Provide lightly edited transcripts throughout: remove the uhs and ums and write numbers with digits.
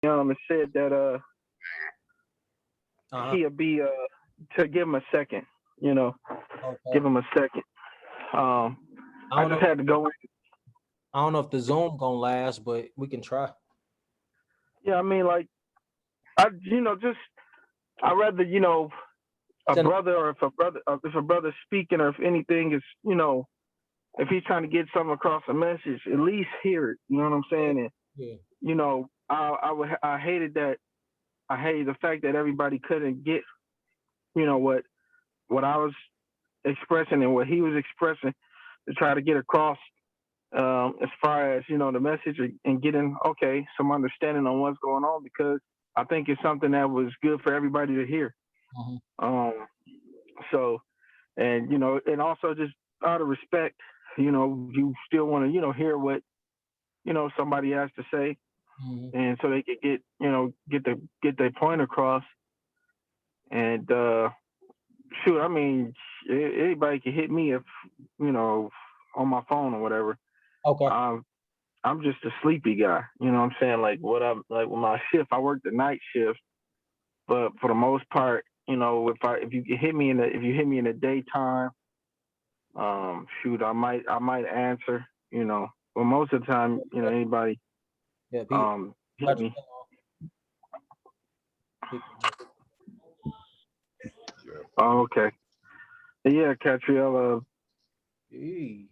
and said that Uh-huh. he'll be to give him a second, you know, Okay. give him a second. Um, I I don't just know. had to go in. I don't know if the Zoom gonna last, but we can try. Yeah, I mean, like just I rather a Send. brother, or if a brother's speaking, or if anything is, if he's trying to get something across a message, at least hear it. You know what I'm saying? And Yeah. I hated that. I hated the fact that everybody couldn't get what I was expressing and what he was expressing, to try to get across, as far as the message, and getting some understanding on what's going on, because I think it's something that was good for everybody to hear. Uh-huh. Um, so, and and also, just out of respect, you still want to hear what somebody has to say, Mhm. and so they could get their point across. And shoot, I mean, anybody can hit me if you know on my phone or whatever. Okay. Um, I'm just a sleepy guy. You know what I'm saying? Like, what I'm like with my shift, I work the night shift, but for the most part, if you hit me if you hit me in the daytime, shoot, I might answer. But most of the time, anybody Yeah. Pete. hit Got you. me. Yeah. Oh, okay. Yeah, Catriella, Hey.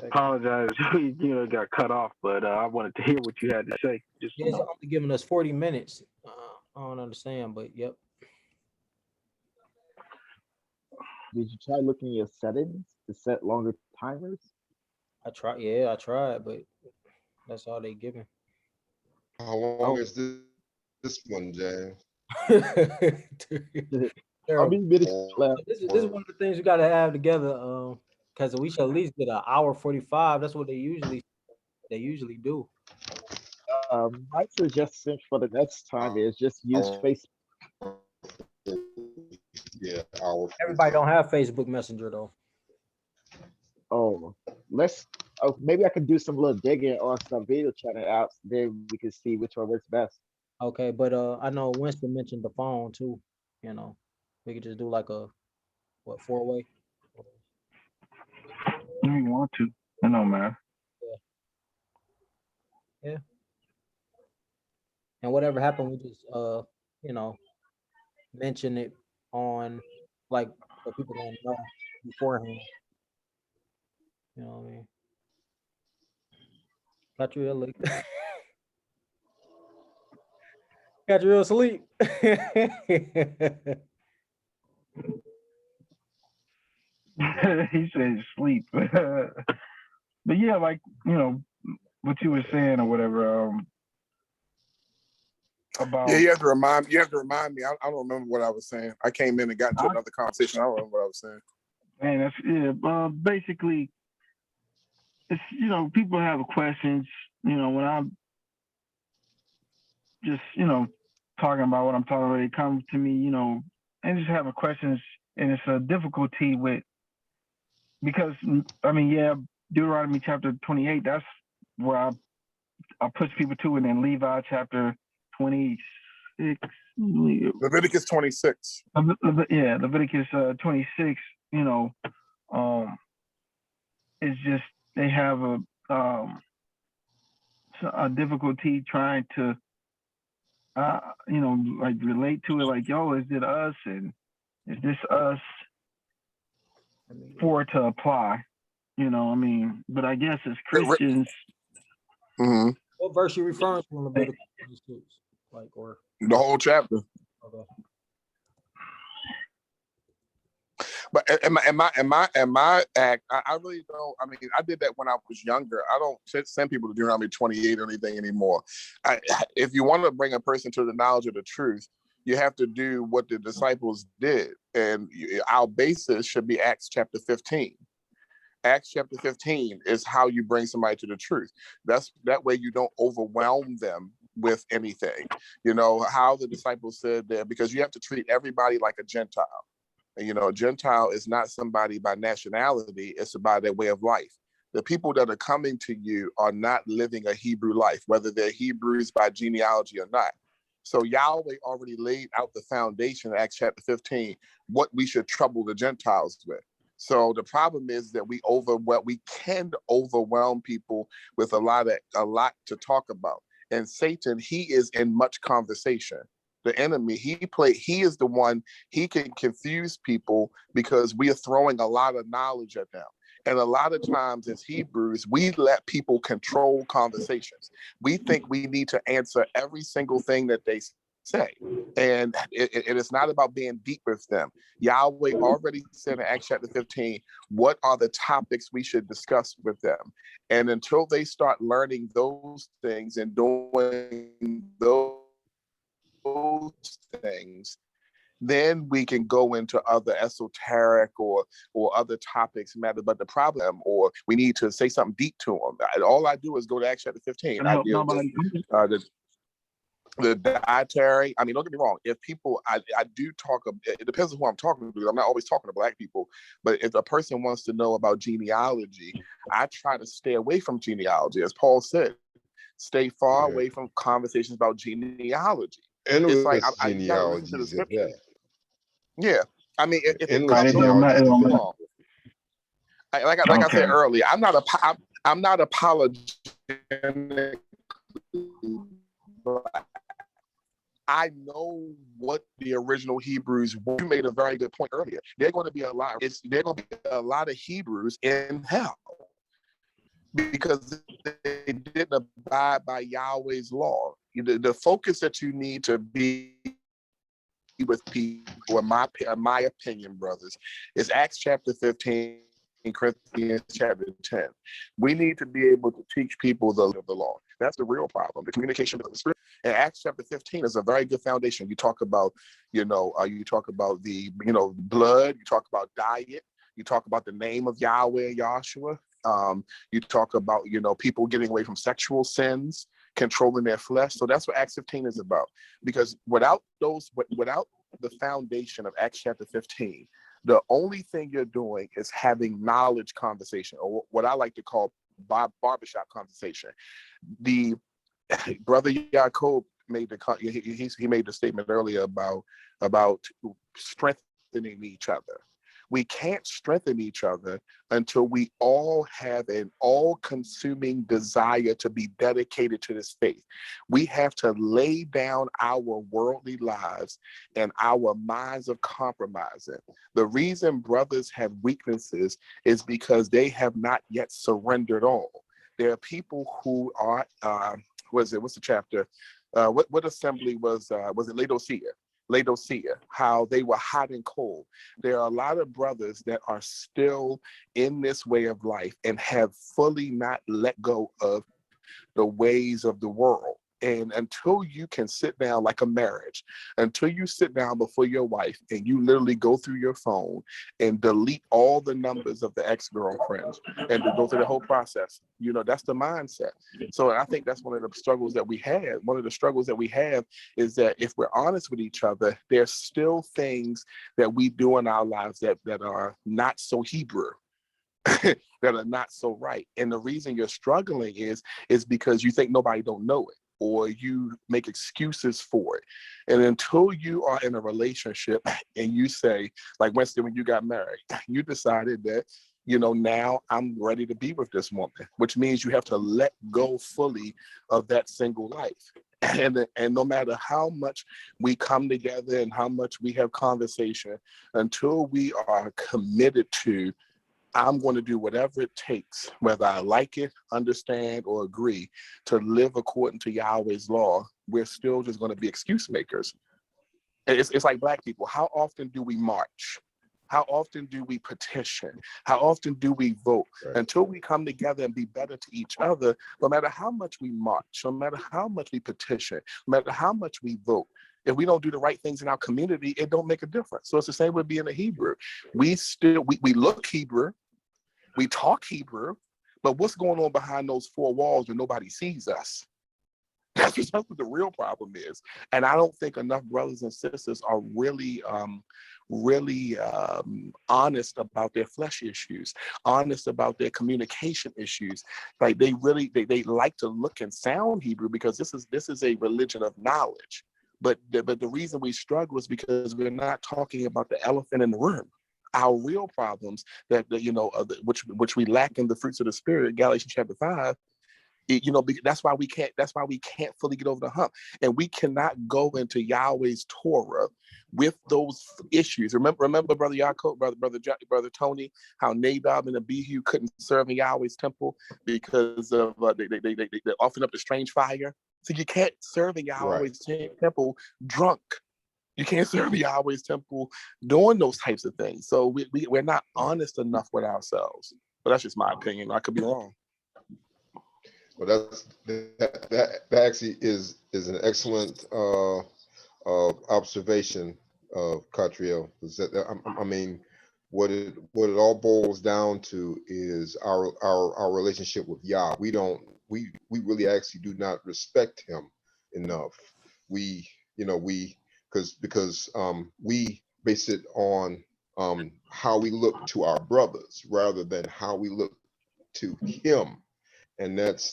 apologize. Got cut off, but I wanted to hear what you had to say. Just Yeah, it's only giving us 40 minutes. I don't understand, but yep. Did you try looking at your settings to set longer timers? I try. Yeah, I tried, but that's all they giving. How long Oh, is this one, James? how Terrible. many minutes left? So this is one of the things you got to have together. Because we should at least get an hour 45. That's what they usually do. My suggestion for the next time is just use Hour Facebook. 40. Yeah, hour Everybody 45. don't have Facebook Messenger though. Oh, let's. Oh, maybe I can do some little digging on some video chatting apps. Then we can see which one works best. Okay, but I know Winston mentioned the phone too. You know, we could just do like a what 4-way. if you want to. I know, man. Yeah, yeah. And whatever happened, we just you know mention it on like so people don't know beforehand. You know what I mean? Got you ill. Got you real asleep. He said sleep. But yeah, like what you were saying or whatever, Yeah, about. you have to remind. You have to remind me. I don't remember what I was saying. I came in and got into I, another conversation. I don't remember what I was saying. man, that's yeah. Basically, it's people have questions. When I'm just talking about what I'm talking about, they come to me, and just having questions, and it's a difficulty with, because I mean, yeah, Deuteronomy chapter 28. That's where I push people to, and then Levi chapter 26. Leviticus 26. Yeah, Leviticus 26. You know, um, it's just they have um, a difficulty trying to like relate to it, like, yo, is it us, and is this us, for it to apply? I mean, but I guess as Christians, Mm-hmm. What verse you referring to in they, Leviticus 26? Like or The whole chapter. okay. But in my act, I really don't. I mean, I did that when I was younger. I don't send people to Deuteronomy 28 or anything anymore. If you want to bring a person to the knowledge of the truth, you have to do what the disciples did, and our basis should be Acts chapter 15. Acts chapter 15 is how you bring somebody to the truth. That way you don't overwhelm them with anything. You know how the disciples said that, because you have to treat everybody like a Gentile. And a Gentile is not somebody by nationality, it's by their way of life. The people that are coming to you are not living a Hebrew life, whether they're Hebrews by genealogy or not. So Yahweh already laid out the foundation in Acts chapter 15, what we should trouble the Gentiles with. So the problem is that we can overwhelm people with a lot to talk about. And Satan, he is in much conversation. The enemy, he is the one, he can confuse people because we are throwing a lot of knowledge at them. And a lot of times as Hebrews, we let people control conversations. We think we need to answer every single thing that they say. And it is not about being deep with them. Yahweh already said in Acts chapter 15, what are the topics we should discuss with them? And until they start learning those things and doing those things, then we can go into other esoteric or other topics matter. But the problem, or we need to say something deep to them. All I do is go to Acts chapter 15. I deal with the dietary. I mean, don't get me wrong. If people, I do talk. It depends on who I'm talking to. I'm not always talking to Black people. But if a person wants to know about genealogy, I try to stay away from genealogy. As Paul said, stay far away from conversations about genealogy. Endless It's like you got to listen to the genealogies at scripture. that. Yeah, I mean, if it Endless comes genealogies along, at that. wrong. Like I said earlier, I'm not apologetic. I know what the original Hebrews were. You made a very good point earlier. They're going to be a lot. They're going to be a lot of Hebrews in hell because they didn't abide by Yahweh's law. The focus that you need to be with people, in my opinion, brothers, is Acts chapter 15. In Corinthians chapter 10, we need to be able to teach people the law. That's the real problem. The communication of the Spirit. And Acts chapter 15 is a very good foundation. You talk about, you talk about the, blood. You talk about diet. You talk about the name of Yahweh and Yahshua. You talk about, people getting away from sexual sins, controlling their flesh. So that's what Acts 15 is about. Because without the foundation of Acts chapter 15, the only thing you're doing is having knowledge conversation, or what I like to call barbershop conversation. The brother Yaakov made he made the statement earlier about strengthening each other. We can't strengthen each other until we all have an all-consuming desire to be dedicated to this faith. We have to lay down our worldly lives and our minds of compromising. The reason brothers have weaknesses is because they have not yet surrendered all. There are people who are, what's the chapter? What assembly was it Laodicea, how they were hot and cold. There are a lot of brothers that are still in this way of life and have fully not let go of the ways of the world. And until you can sit down like a marriage, until you sit down before your wife and you literally go through your phone and delete all the numbers of the ex-girlfriends and to go through the whole process, that's the mindset. So I think that's one of the struggles that we have. One of the struggles that we have is that if we're honest with each other, there's still things that we do in our lives that are not so Hebrew. That are not so right. And the reason you're struggling is because you think nobody don't know it, or you make excuses for it. And until you are in a relationship and you say, like Winston, when you got married, you decided that, now I'm ready to be with this woman, which means you have to let go fully of that single life. And no matter how much we come together and how much we have conversation, until we are committed to, I'm going to do whatever it takes, whether I like it, understand, or agree, to live according to Yahweh's law, we're still just going to be excuse makers. It's like Black people. How often do we march? How often do we petition? How often do we vote? Right. Until we come together and be better to each other, no matter how much we march, no matter how much we petition, no matter how much we vote, if we don't do the right things in our community, it don't make a difference. So it's the same with being a Hebrew. We look Hebrew, we talk Hebrew, but what's going on behind those four walls when nobody sees us? That's what the real problem is. And I don't think enough brothers and sisters are really, honest about their flesh issues, honest about their communication issues. Like they like to look and sound Hebrew because this is a religion of knowledge. But the reason we struggle is because we're not talking about the elephant in the room. Our real problems which we lack in the fruits of the spirit, Galatians chapter 5. That's why we can't fully get over the hump, and we cannot go into Yahweh's Torah with those issues. Remember, brother Yaakov, brother Tony, how Nadab and Abihu couldn't serve in Yahweh's temple because of they offering up the strange fire. So you can't serve in Yahweh's temple drunk. You can't serve in Yahweh's temple doing those types of things. So we're not honest enough with ourselves. But that's just my opinion. I could be wrong. Well, that actually is an excellent observation of Catriel. I mean, what it all boils down to is our relationship with Yah. We really actually do not respect him enough. Because we base it on how we look to our brothers rather than how we look to him. And that is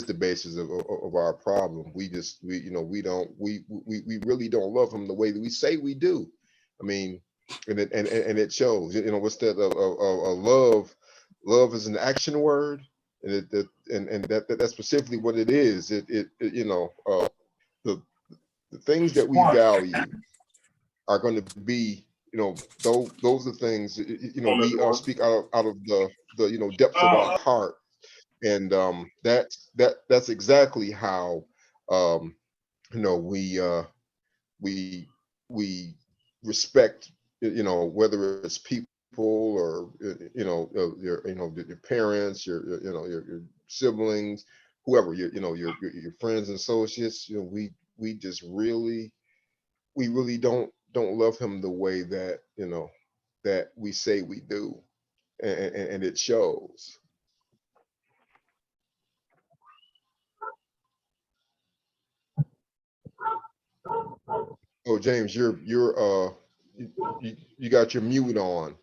the basis of our problem. We really don't love him the way that we say we do. I mean, and it shows. What's that? Love is an action word, and that's specifically what it is. The things that we value are going to be, those are things, we speak out of the depths of our heart. And that's exactly how we respect, whether it's people or your parents, your siblings, whoever, your friends and associates. We just really don't love him the way that that we say we do, and it shows. Oh, James, you got your mute on.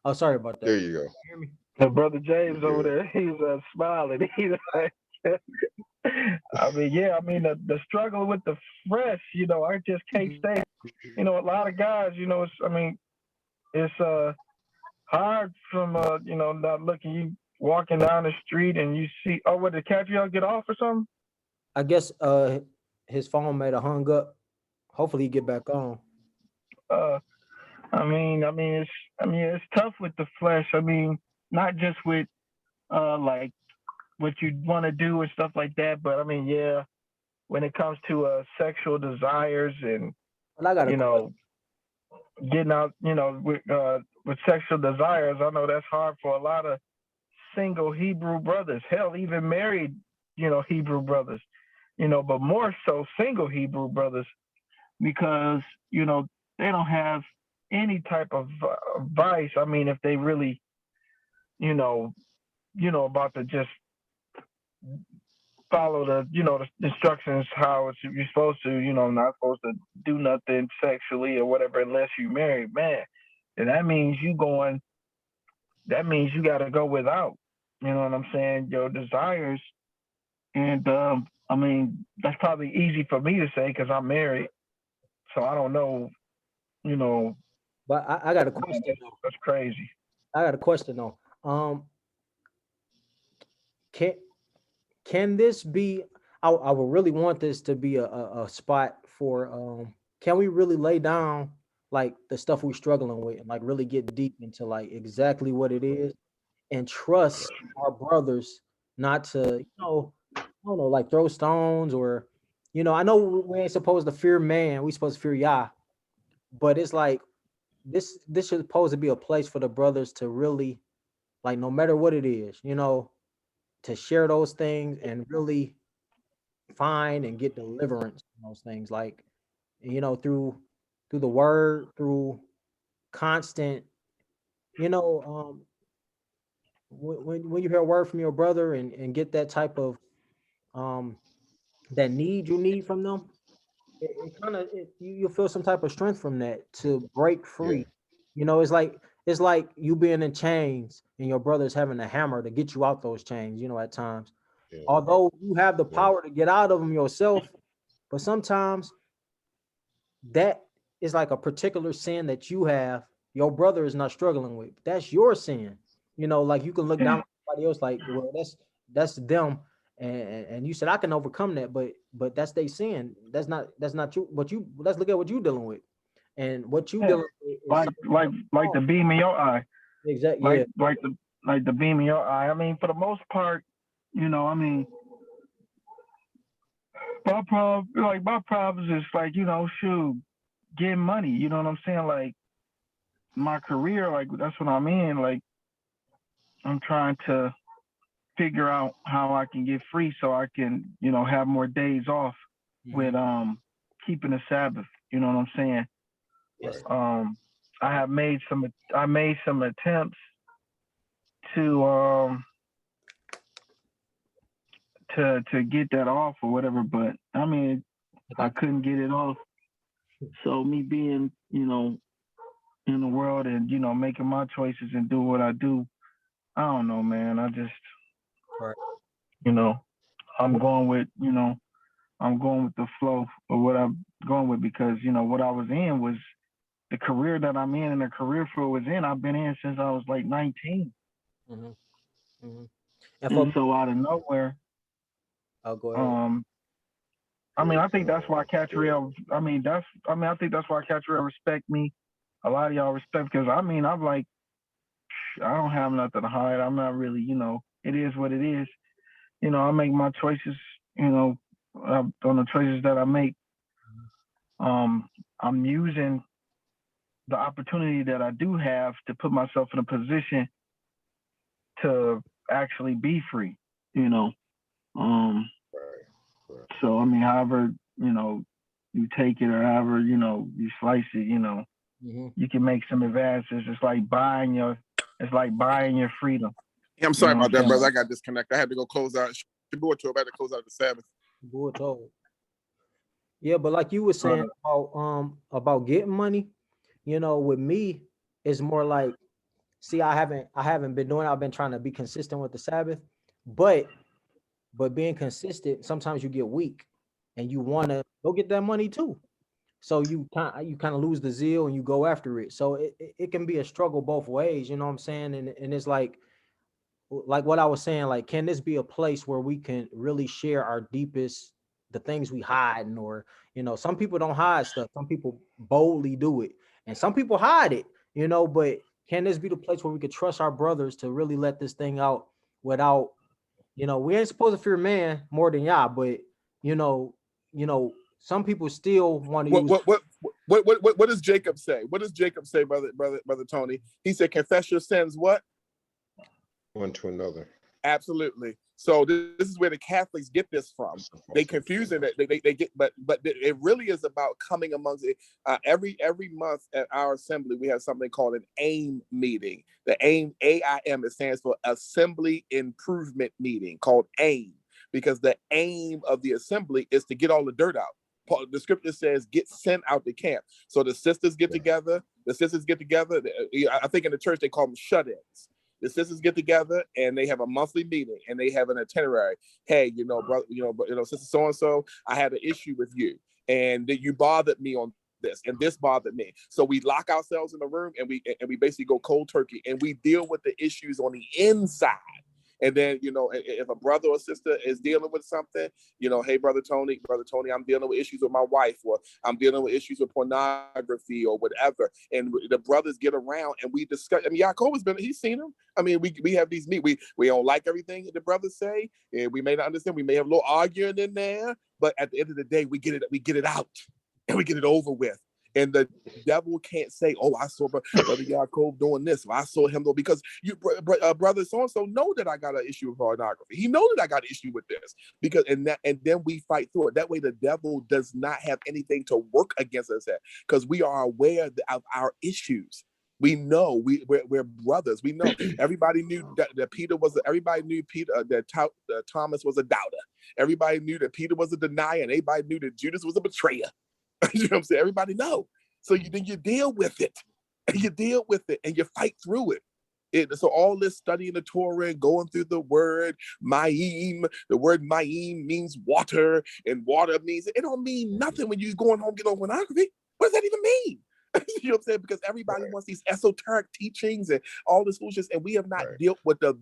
Oh, sorry about that. There you go. Hear me? The brother James You're over good. there, he's smiling. He's like, I mean, yeah, I mean, the struggle with the fresh, I just can't stay. A lot of guys, it's hard from, not looking. You walking down the street and you see, oh, what, did Catriel get off or something? I guess his phone might have hung up. Hopefully he get back on. It's tough with the flesh. I mean, not just with like what you want to do and stuff like that, but I mean, yeah, when it comes to sexual desires and But I got getting out, with sexual desires, I know that's hard for a lot of single Hebrew brothers. Hell, even married, Hebrew brothers, but more so single Hebrew brothers because they don't have any type of vice. I mean, if they really, about to just follow the instructions how you're supposed to, not supposed to do nothing sexually or whatever unless you married, man. And that means you got to go without, you know what I'm saying, your desires. And I mean, that's probably easy for me to say because I'm married. So I don't know, But I got a question. That's crazy. I got a question though. Can this be? I would really want this to be a spot for. Can we really lay down like the stuff we're struggling with and like really get deep into like exactly what it is and trust our brothers not to, I don't know, like throw stones or, I know we ain't supposed to fear man, we supposed to fear Yah, but it's like this is supposed to be a place for the brothers to really, like, no matter what it is, to share those things and really find and get deliverance from those things, like, through the word, through constant, you know, um, when you hear a word from your brother and get that type of um that need you need from them, it kind of you feel some type of strength from that to break Yeah, free. You know, it's like you being in chains and your brother's having a hammer to get you out those chains. You know, at times, yeah, although you have the yeah. power to get out of them yourself, but sometimes that is like a particular sin that you have. Your brother is not struggling with. That's your sin. You know, like you can look down Yeah. on somebody else, like, well, that's them, and you said I can overcome that, but that's they sin. That's not you. But you let's look at what you dealing with, and what you Yeah. dealing with is Like something like that's like wrong. the beam in your eye. Exactly. Like Yeah. like the like the beam in your eye. I mean, for the most part, I mean, my problems is like, shoot, getting money. You know what I'm saying? Like my career, like that's what I'm in. Like I'm trying to figure out how I can get free so I can, have more days off Mhm. with keeping the Sabbath. You know what I'm saying? Yes. Right. Um I made some attempts to to get that off or whatever, but I mean I I got couldn't get it off. So me being, in the world and, making my choices and do what I do, I don't know, man. I just, right. you know, I'm going with, I'm going with the flow of what I'm going with because, what I was in was the career that I'm in and the career field was in. I've been in since I was like 19. Hmm. Hmm. And for And me, so out of nowhere, I'll go ahead. um, I mean, Praise I think that's God. why Catriel, I think that's why Catriel respect me. A lot of y'all respect because I mean, I'm like, I don't have nothing to hide. I'm not really, it is what it is. I make my choices, on the choices that I make. I'm using the opportunity that I do have to put myself in a position to actually be free, you know. Um, Right. Right. so I mean, however, you take it or however, you slice it, Hmm. you can make some advances. It's like buying your freedom. I'm You sorry know what about I'm that, saying? brother. I got disconnected. I had to go close out. I had to close out the Sabbath. Bull told. Yeah, but like you were Right. saying about getting money, with me, it's more like, see, I haven't been doing. I've been trying to be consistent with the Sabbath, but being consistent, sometimes you get weak, and you want to go get that money too. So you kind of lose the zeal and you go after it. So it can be a struggle both ways. You know what I'm saying? And it's like what I was saying, like, can this be a place where we can really share our deepest, the things we hide, or, some people don't hide stuff. Some people boldly do it, and some people hide it, but can this be the place where we could trust our brothers to really let this thing out without, we ain't supposed to fear man more than y'all, but, you know, some people still want to What use. what what what does Jacob say? What does Jacob say, brother Tony? He said, "Confess your sins." What? One to another. Absolutely. So this is where the Catholics get this from. They confuse it. They get, but it really is about coming amongst it. Every month at our assembly, we have something called an AIM meeting. The AIM, it stands for Assembly Improvement Meeting, called AIM, because the aim of the assembly is to get all the dirt out. The scripture says, "Get sent out the camp." So the sisters get together. The sisters get together. I think in the church they call them shut-ins. The sisters get together and they have a monthly meeting and they have an itinerary. Hey, brother, sister so and so, I had an issue with you, and that you bothered me on this, and this bothered me. So we lock ourselves in the room and we basically go cold turkey and we deal with the issues on the inside. And then, if a brother or sister is dealing with something, hey, brother Tony, I'm dealing with issues with my wife, or I'm dealing with issues with pornography or whatever. And the brothers get around and we discuss. I mean, Yaakov he's seen them. I mean, we have these we don't like everything the brothers say, and we may not understand. We may have a little arguing in there, but at the end of the day, we get it out and we get it over with. And the devil can't say, "Oh, I saw Brother Yaakov doing this, or I saw him," because you, brother so and so, know that I got an issue with pornography. He know that I got an issue with this, and then we fight through it. That way, the devil does not have anything to work against us at, because we are aware of our issues. We know we're brothers. We know everybody knew that Peter was. Everybody knew Peter that Thomas was a doubter. Everybody knew that Peter was a denier, and everybody knew that Judas was a betrayer. You know what I'm saying? Everybody know. So then you deal with it, and you deal with it, and you fight through it. So all this studying the Torah and going through the word Ma'im, the word Ma'im means water, and water means, it don't mean nothing when you going home get on pornography. What does that even mean? You know what I'm saying? Because everybody wants these esoteric teachings and all this foolishness, and we have not dealt with the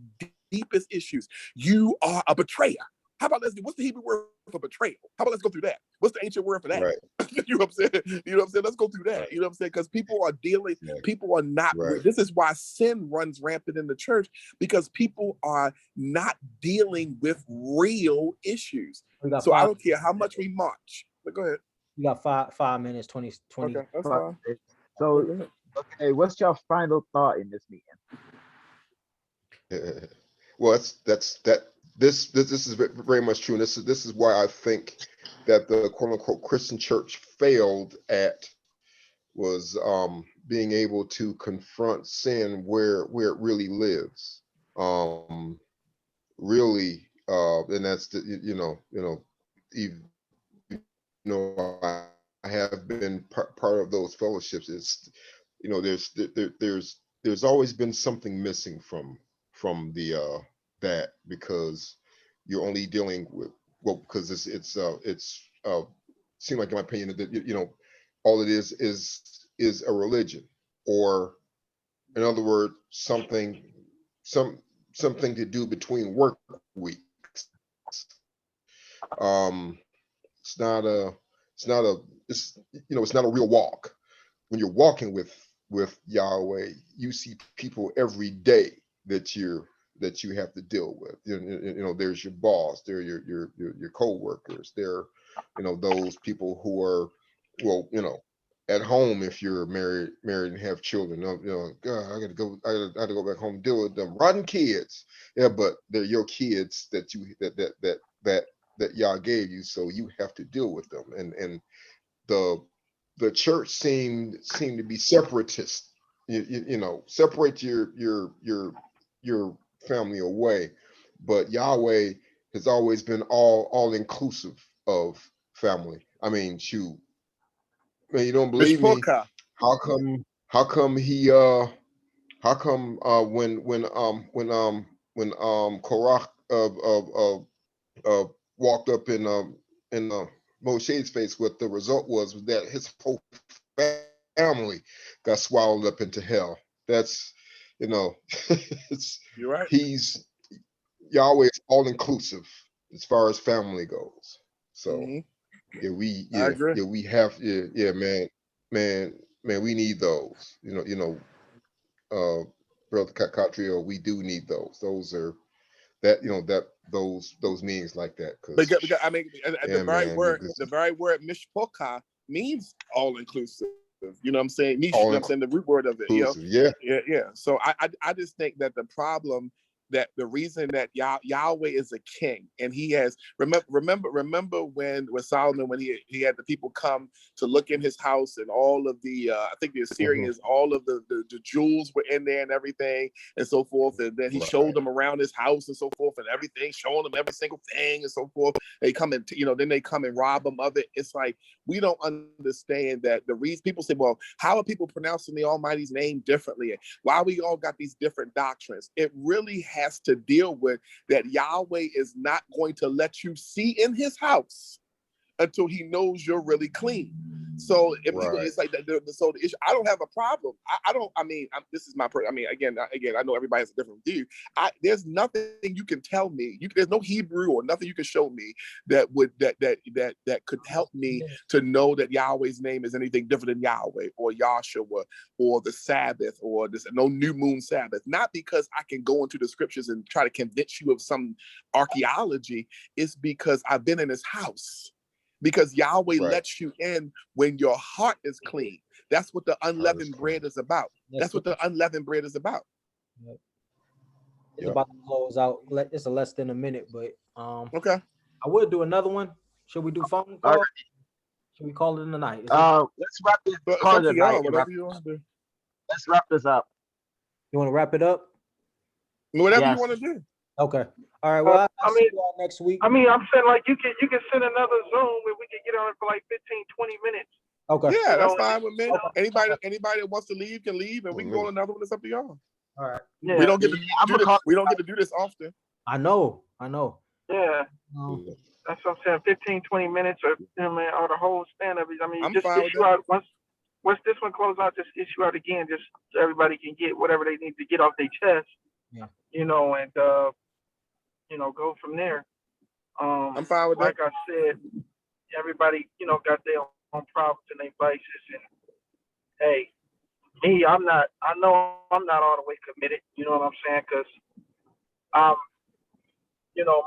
deepest issues. You are a betrayer. How about what's the Hebrew word for betrayal? How about let's go through that? What's the ancient word for that? Right. You know what I'm saying? You know what I'm saying? Let's go through that. Right. You know what I'm saying? Because people are dealing, people are not, Right. this is why sin runs rampant in the church, because people are not dealing with real issues. So I don't care how much we march. But go ahead. You got 5 minutes, 20. Okay, that's fine. So, okay, what's your final thought in this meeting? Well, this is very much true, and this is why I think that the quote unquote Christian church failed at was being able to confront sin where it really lives, really, and that's I have been part of those fellowships. It's there's always been something missing from the that, because you're only dealing with, well, because it's seem like, in my opinion, that all it is a religion, or in other words, something to do between work weeks. It's not a real walk. When you're walking with Yahweh, you see people every day that you have to deal with. There's your boss, there are your co-workers, there those people who are, well, at home, if you're married and have children. God, I got to go back home and deal with them rotten kids. Yeah, but they're your kids that Yah gave you, so you have to deal with them. And the church seemed to be separatist. Separate your family away, but Yahweh has always been all inclusive of family. I mean, shoot, man, you don't believe me? How come he when Korach walked up in Moshe's face, what the result was that his whole family got swallowed up into hell. That's it's, you're right. He's Yahweh is all inclusive as far as family goes. So I agree. We have man, we need those. Brother Catrio, we do need those. Those are those meanings like that. Because I mean, the very word mishpocha means all inclusive. You know what I'm saying? Mish, you know what I'm saying? The root word of it. Yeah. So I just think that the problem, that the reason that Yahweh is a king, and he has remember when Solomon, when he had the people come to look in his house, and all of the I think the Assyrians, all of the jewels were in there and everything and so forth, and then he showed them around his house and so forth and everything, showing them every single thing and so forth. They come and then they come and rob them of it. It's like, we don't understand that the reason people say, well, how are people pronouncing the Almighty's name differently? Why we all got these different doctrines? It really has to deal with that Yahweh is not going to let you see in his house until he knows you're really clean. So it's like that. So the issue, I don't have a problem. This is my again, I know everybody has a different view. There's nothing you can tell me. There's no Hebrew or nothing you can show me that could help me to know that Yahweh's name is anything different than Yahweh or Yahshua or the Sabbath or no new moon Sabbath. Not because I can go into the scriptures and try to convince you of some archaeology. It's because I've been in his house. Because Yahweh lets you in when your heart is clean. That's what the unleavened bread is about. That's what the unleavened bread is about. It's about to close out. It's less than a minute, but okay. I would do another one. Should we do phone call? Should we call it in the night? Let's wrap this call tonight. Whatever you want to do. let's wrap this up. You want to wrap it up? Whatever you Yes. want to do. Okay. All right. Well, I I'll see mean- y'all next week. I mean, I'm saying like you can send another Zoom and we can get on it for like 15, 20 minutes. Okay. Yeah, that's You know, fine with me. Okay. Anybody that wants to leave can leave, and we can go on another one. It's up to y'all. All right. Yeah. We don't get to I'm do gonna this. call- We don't get to do this often. I know. Yeah. Um, That's what I'm saying. 15, 20 minutes or or the whole span of it. I mean, I'm just fine with issue out once this one closes out, just issue out again, just so everybody can get whatever they need to get off their chest. Yeah. You know, and go from there. I'm fine with like that. I said, everybody, got their own problems and their vices, and hey, me, I know I'm not all the way committed. You know what I'm saying? Because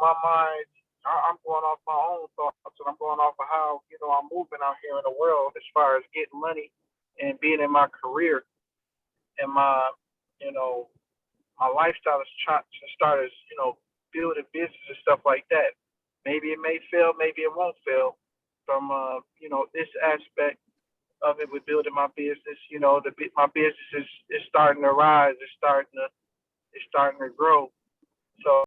my mind, I'm going off my own thoughts, and I'm going off of how I'm moving out here in the world as far as getting money and being in my career and my lifestyle is trying to start as building business and stuff like that. Maybe it may fail, maybe it won't fail. From this aspect of it with building my business, my business is starting to rise, it's starting to grow. So